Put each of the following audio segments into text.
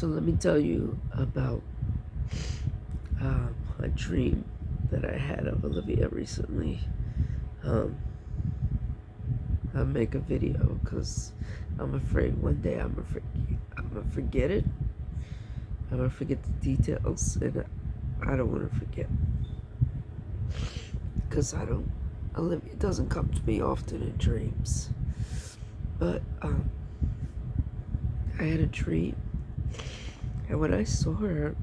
So let me tell you about a dream that I had of Olivia recently. Um, I'll make a video because I'm afraid one day I'm gonna forget it. I'm gonna forget the details, and I don't want to forget because I don't. Olivia doesn't come to me often in dreams, but I had a dream, and when I saw her,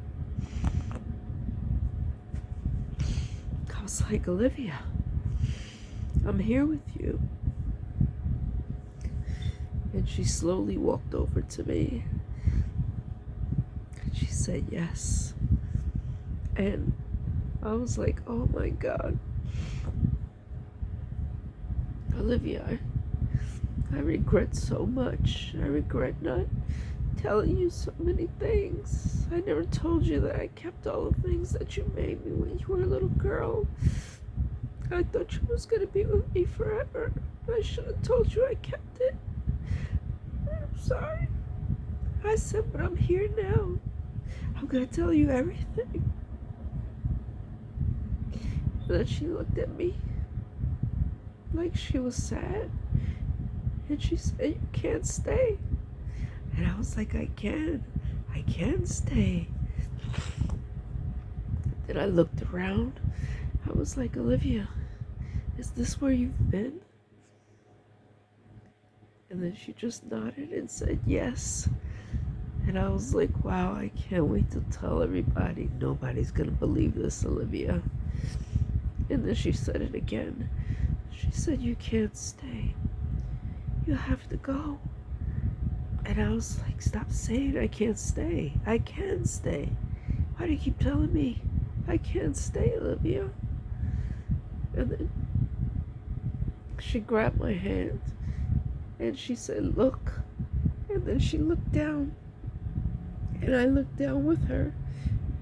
I was like, Olivia, I'm here with you. And she slowly walked over to me. And she said yes. And I was like, oh my God. Olivia, I regret so much. I regret not telling you so many things. I never told you that I kept all the things that you made me when you were a little girl. I thought you was gonna be with me forever. I should have told you I kept it. I'm sorry. I said, but I'm here now. I'm gonna tell you everything. And then she looked at me like she was sad. And she said, you can't stay. And I was like, I can stay. Then I looked around. I was like, Olivia, is this where you've been? And then she just nodded and said yes. And I was like, wow, I can't wait to tell everybody. Nobody's gonna believe this, Olivia. And then she said it again. She said, you can't stay. You have to go. And I was like, stop saying I can't stay. I can stay. Why do you keep telling me I can't stay, Olivia? And then she grabbed my hand and she said, look. And then she looked down. And I looked down with her.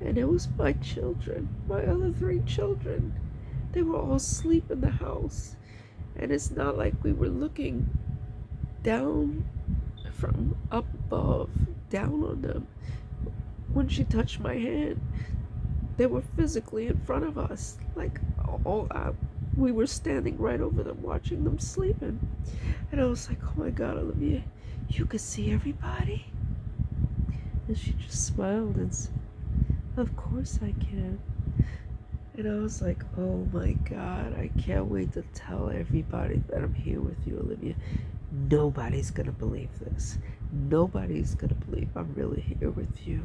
And it was my children, my other 3 children. They were all asleep in the house. And it's not like we were looking down from up above, down on them. When she touched my hand, they were physically in front of us. Like, we were standing right over them, watching them sleeping. And I was like, oh my God, Olivia, you could see everybody? And she just smiled and said, of course I can. And I was like, oh my God, I can't wait to tell everybody that I'm here with you, Olivia. Nobody's gonna believe this. Nobody's gonna believe I'm really here with you.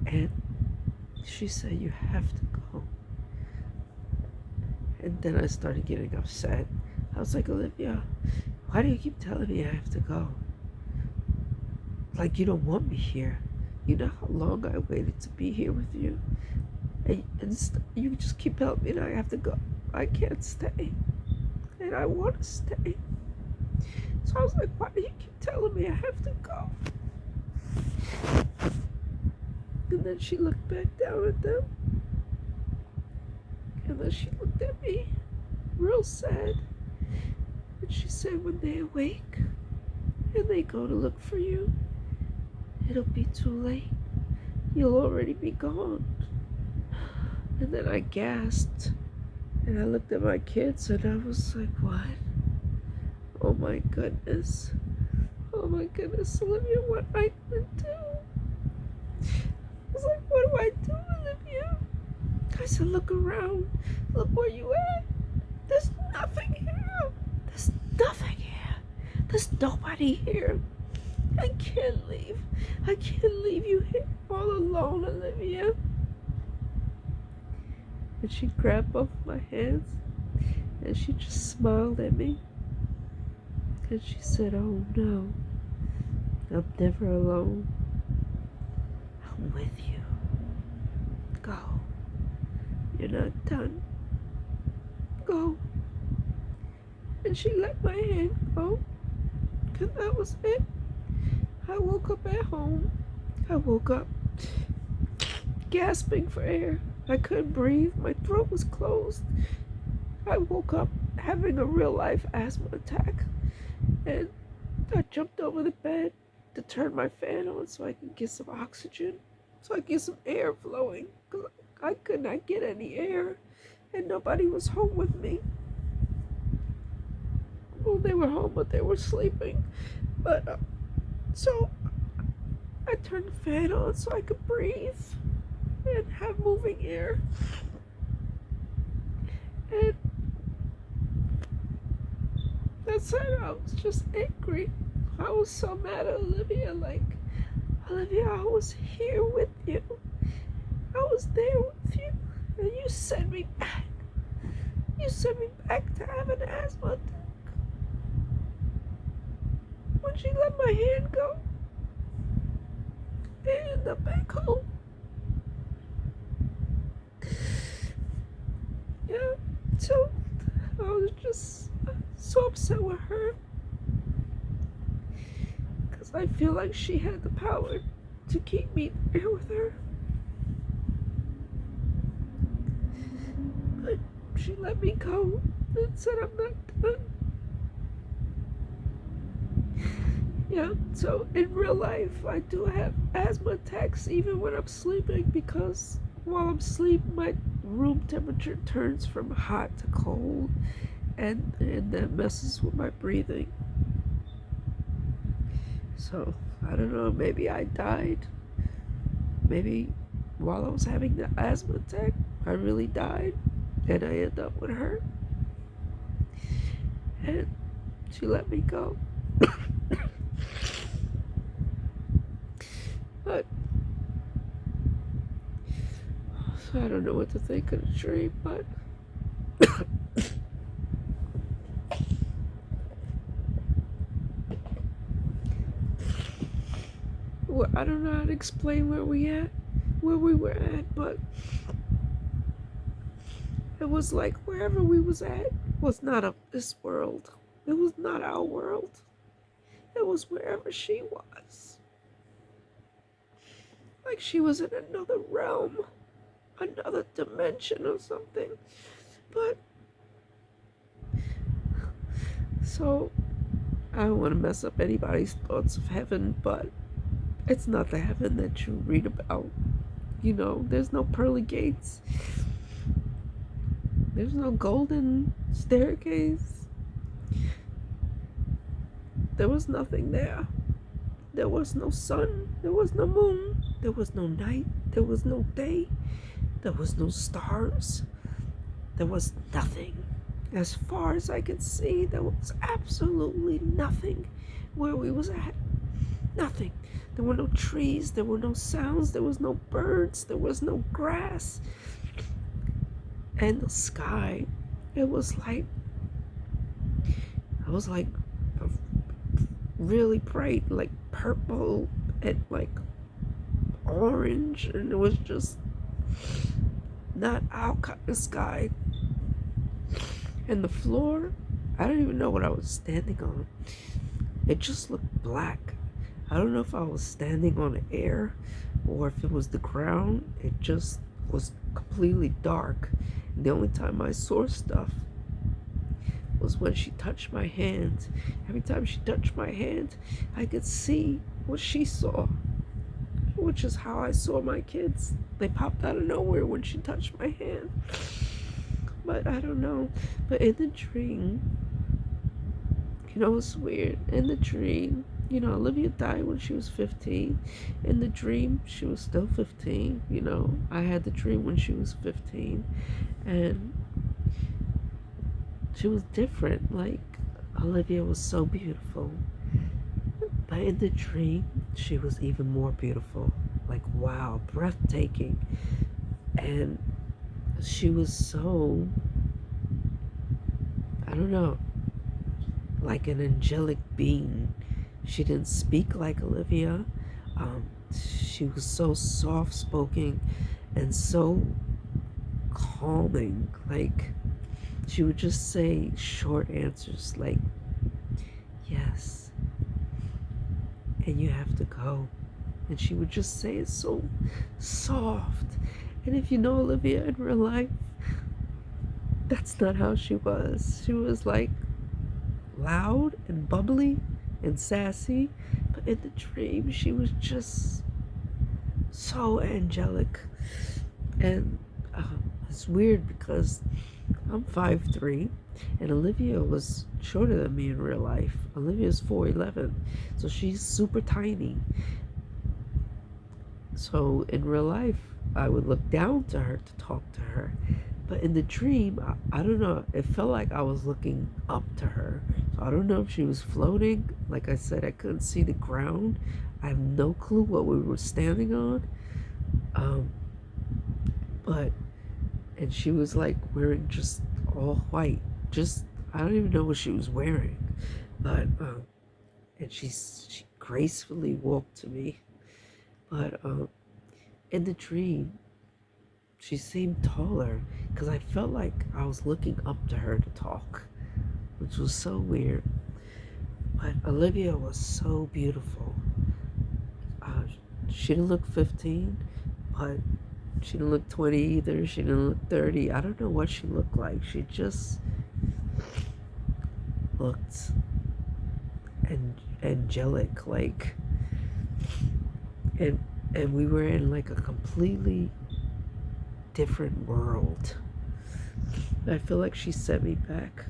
And she said, you have to go. And then I started getting upset. I was like, Olivia, why do you keep telling me I have to go? Like, you don't want me here. You know how long I waited to be here with you? And you just keep telling me that I have to go. I can't stay. And I want to stay. So I was like, why do you keep telling me I have to go? And then she looked back down at them. And then she looked at me, real sad. And she said, when they awake and they go to look for you, it'll be too late. You'll already be gone. And then I gasped. And I looked at my kids and I was like, what? Oh my goodness. Oh my goodness, Olivia, what am I gonna do? I was like, what do I do, Olivia? I said, look around. Look where you at. There's nothing here. There's nothing here. There's nobody here. I can't leave. I can't leave you here all alone, Olivia. And she grabbed both my hands and she just smiled at me. And she said, oh no, I'm never alone. I'm with you. Go. You're not done. Go. And she let my hand go. And that was it. I woke up at home. I woke up gasping for air. I couldn't breathe. My throat was closed. I woke up having a real life asthma attack. And I jumped over the bed to turn my fan on so I could get some oxygen, so I could get some air flowing, because I could not get any air, and nobody was home with me. Well, they were home, but they were sleeping. But so I turned the fan on so I could breathe and have moving air. And that's it. I was just angry. I was so mad at Olivia. Like, Olivia, I was here with you. I was there with you. And you sent me back. You sent me back to have an asthma attack. When she let my hand go, I ended up back home. Yeah, so I was just so upset with her. Because I feel like she had the power to keep me there with her. But she let me go and said I'm not done. Yeah, so in real life, I do have asthma attacks even when I'm sleeping, because while I'm asleep, my room temperature turns from hot to cold, and that messes with my breathing. So, I don't know, maybe I died. Maybe while I was having the asthma attack, I really died, and I ended up with her. And she let me go. But so I don't know what to think of the dream, but well, I don't know how to explain where we were at, but it was like wherever we was at was not of this world. It was not our world. It was wherever she was. Like she was in another realm, another dimension or something. But so I don't want to mess up anybody's thoughts of heaven, but it's not the heaven that you read about. You know, there's no pearly gates. There's no golden staircase. There was nothing there. There was no sun. There was no moon. There was no night. There was no day. There was no stars. There was nothing. As far as I could see, there was absolutely nothing where we was at. Nothing. There were no trees. There were no sounds. There was no birds. There was no grass. And the sky, it was like really bright, like purple and like orange, and it was just not our kind of sky. And the floor, I don't even know what I was standing on. It just looked black. I don't know if I was standing on air or if it was the ground. It just was completely dark. And the only time I saw stuff was when she touched my hand. Every time she touched my hand, I could see what she saw, which is how I saw my kids. They popped out of nowhere when she touched my hand. But I don't know. But in the dream, you know, it's weird. In the dream, you know, Olivia died when she was 15. In the dream, she was still 15. You know, I had the dream when she was 15. And she was different. Like, Olivia was so beautiful. But in the dream, she was even more beautiful. Like, wow, breathtaking. And she was so, I don't know, like an angelic being. She didn't speak like Olivia. She was so soft-spoken and so calming. Like, she would just say short answers like, yes, and you have to go. And she would just say it so soft. And if you know Olivia in real life, that's not how she was. She was like loud and bubbly and sassy, but But in the dream, she was just so angelic. And it's weird because I'm 5'3", and Olivia was shorter than me in real life. Olivia's 4'11", so she's super tiny. So in real life, I would look down to her to talk to her. But in the dream, I don't know, it felt like I was looking up to her. So I don't know if she was floating. Like I said, I couldn't see the ground. I have no clue what we were standing on. Um, but, and she was like wearing just all white. Just, I don't even know what she was wearing. But, and she gracefully walked to me. But, in the dream, she seemed taller because I felt like I was looking up to her to talk, which was so weird. But Olivia was so beautiful. She didn't look 15, but she didn't look 20 either. She didn't look 30. I don't know what she looked like. She just looked angelic, like, and we were in like a completely different world. I feel like she sent me back.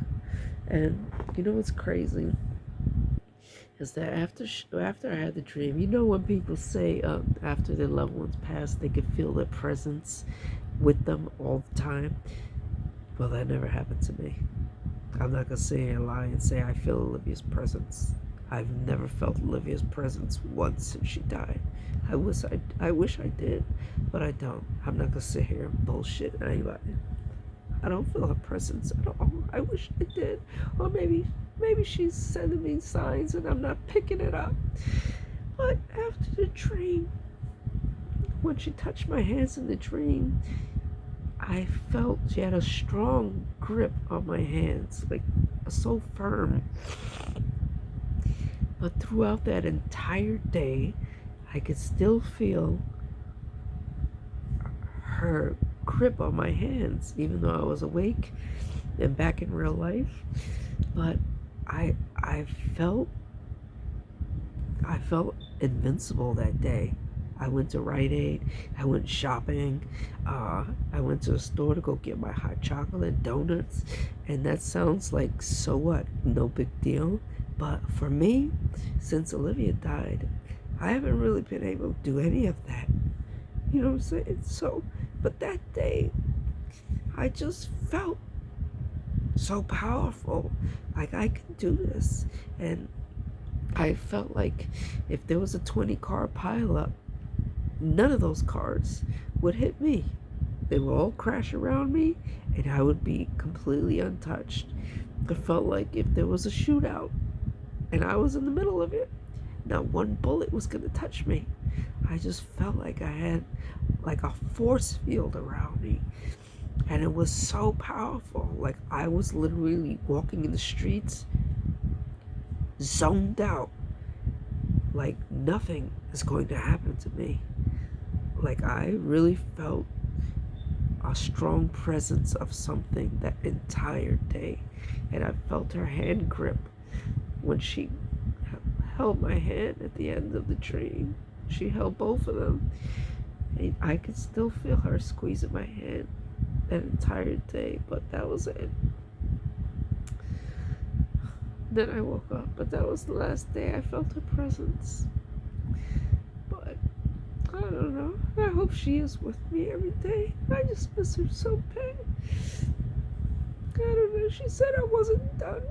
And you know what's crazy is that after I had the dream, you know when people say after their loved ones pass, they can feel their presence with them all the time. Well, that never happened to me. I'm not gonna say a lie and say I feel Olivia's presence. I've never felt Olivia's presence once since she died. I wish I did, but I don't. I'm not gonna sit here and bullshit anybody. I don't feel her presence at all. I wish I did. Or maybe she's sending me signs and I'm not picking it up. But after the dream, when she touched my hands in the dream, I felt she had a strong grip on my hands, like so firm. But throughout that entire day, I could still feel her grip on my hands, even though I was awake and back in real life. But I felt invincible that day. I went to Rite Aid. I went shopping. I went to a store to go get my hot chocolate, donuts, and that sounds like so what? No big deal. But for me, since Olivia died, I haven't really been able to do any of that. You know what I'm saying? So, but that day, I just felt so powerful. Like I can do this. And I felt like if there was a 20-car pileup, none of those cars would hit me. They would all crash around me and I would be completely untouched. I felt like if there was a shootout and I was in the middle of it, not one bullet was gonna touch me. I just felt like I had like a force field around me. And it was so powerful. Like I was literally walking in the streets, zoned out. Like nothing is going to happen to me. Like I really felt a strong presence of something that entire day. And I felt her hand grip when she held my hand at the end of the dream. She held both of them. And I could still feel her squeezing my hand that entire day, but that was it. Then I woke up, but that was the last day I felt her presence. But I don't know. I hope she is with me every day. I just miss her so bad. I don't know. She said I wasn't done.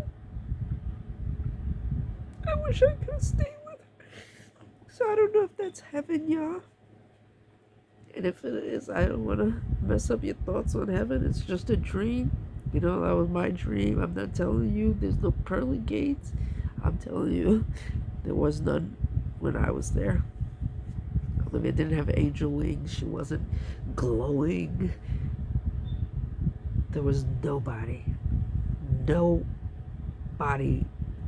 I wish I could stay with her. So I don't know if that's heaven, y'all. And if it is, I don't want to mess up your thoughts on heaven. It's just a dream. You know, that was my dream. I'm not telling you there's no pearly gates. I'm telling you there was none when I was there. Olivia didn't have angel wings. She wasn't glowing. There was nobody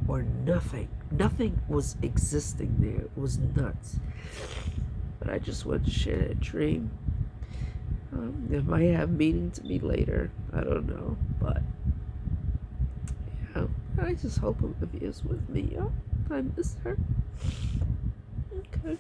or nothing. Nothing was existing there. It was nuts. But I just want to share that dream. It might have meaning to me later. I don't know. But yeah, I just hope Olivia's with me. I miss her. Okay.